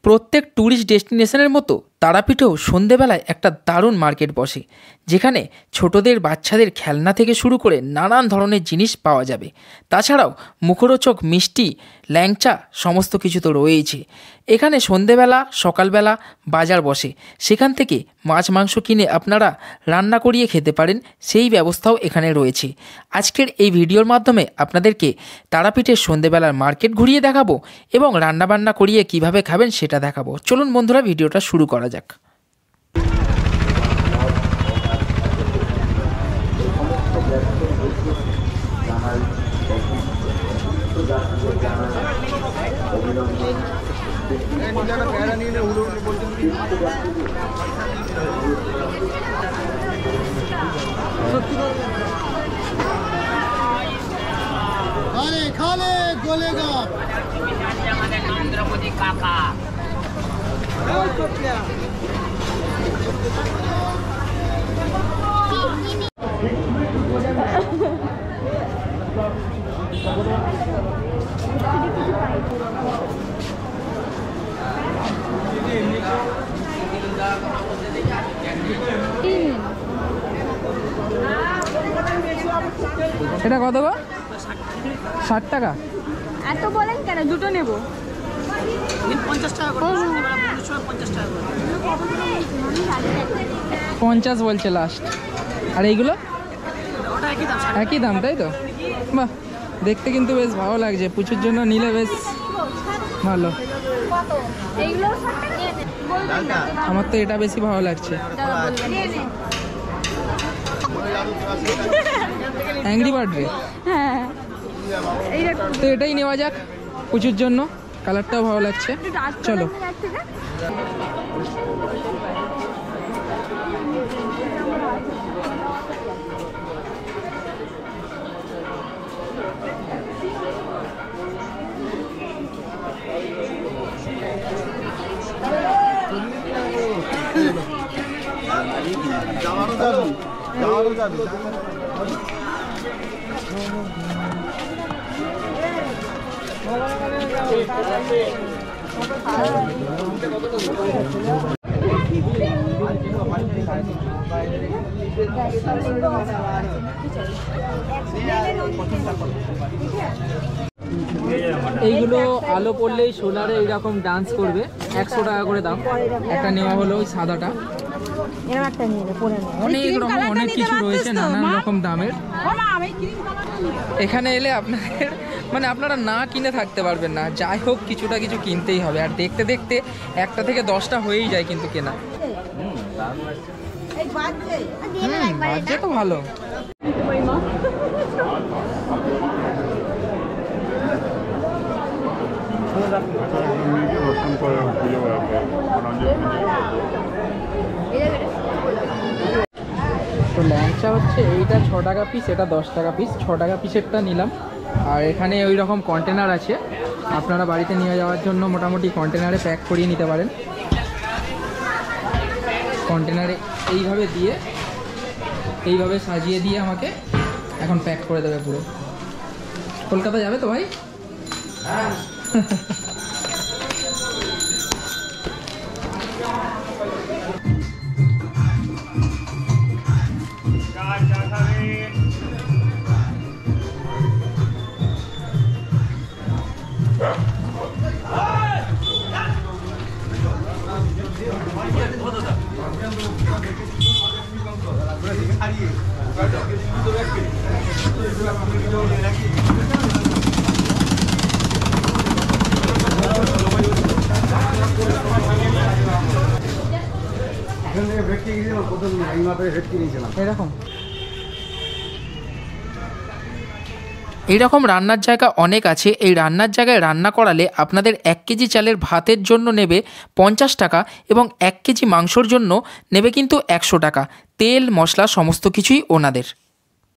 প্রত্যেক ট্যুরিস্ট ডেস্টিনেশনের মতো তারাপীঠেও সন্ধেবেলায় একটা দারুণ মার্কেট বসে, যেখানে ছোটদের বাচ্চাদের খেলনা থেকে শুরু করে নানান ধরনের জিনিস পাওয়া যাবে। তাছাড়াও মুখরোচক মিষ্টি, ল্যাংচা সমস্ত কিছু তো রয়েছে। এখানে সন্ধেবেলা সকালবেলা বাজার বসে, সেখান থেকে মাছ মাংস কিনে আপনারা রান্না করিয়ে খেতে পারেন, সেই ব্যবস্থাও এখানে রয়েছে। আজকের এই ভিডিওর মাধ্যমে আপনাদেরকে তারাপীঠের সন্ধেবেলার মার্কেট ঘুরিয়ে দেখাবো এবং রান্নাবান্না করিয়ে কিভাবে খাবেন সেটা দেখাবো। চলুন বন্ধুরা, ভিডিওটা শুরু করা যাক। খালে গোলেগা কাকা এটা কত গো? 60 টাকা। এত বলেন কেন? দুটো নেব। 50 টাকা করে। 50 বলছে লাস্ট। আর এইগুলো একই দাম, তাই তো? বাহ, দেখতে কিন্তু বেশ ভালো লাগছে, পুজোর জন্য নিলে বেশ ভালো। আমার তো এটা বেশি ভালো লাগছে। অ্যাংরি বার্ড রে? হ্যাঁ, তো এটাই নেওয়া যাক পুজোর জন্য, কালারটাও ভালো লাগছে। চলো। এইগুলো আলো পড়লেই সোলারে এইরকম ডান্স করবে। 100 টাকা করে দাম। একটা নেওয়া হলো ওই সাদাটা। অনেক রকম অনেক কিছু রয়েছে, নানান রকম দামের। এখানে এলে আপনাদের আপনারা না কিনে থাকতে পারবেন না। যাই হোক, কিছুটা কিছু কিনতেই হবে। আর দেখতে দেখতে একটা থেকে 10টা হয়েই যায় কিন্তু কেনা। বাজে তো ভালো। তো ল্যাংচা হচ্ছে এইটা 6 টাকা পিস, এটা 10 টাকা পিস। 6 টাকা পিসেরটা নিলাম। আর এখানে ওই রকম কন্টেনার আছে, আপনারা বাড়িতে নিয়ে যাওয়ার জন্য মোটামুটি কন্টেনারে প্যাক করিয়ে নিতে পারেন। কন্টেনারে এইভাবে দিয়ে, এইভাবে সাজিয়ে দিয়ে আমাকে এখন প্যাক করে দেবে পুরো। কলকাতা যাবে তো ভাই? হ্যাঁ। এইরকম রান্নার জায়গা অনেক আছে। এই রান্নার জায়গায় রান্না করালে আপনাদের 1 কেজি চালের ভাতের জন্য নেবে 50 টাকা এবং 1 কেজি মাংসর জন্য নেবে কিন্তু 100 টাকা। তেল মশলা সমস্ত কিছুই ওনাদের।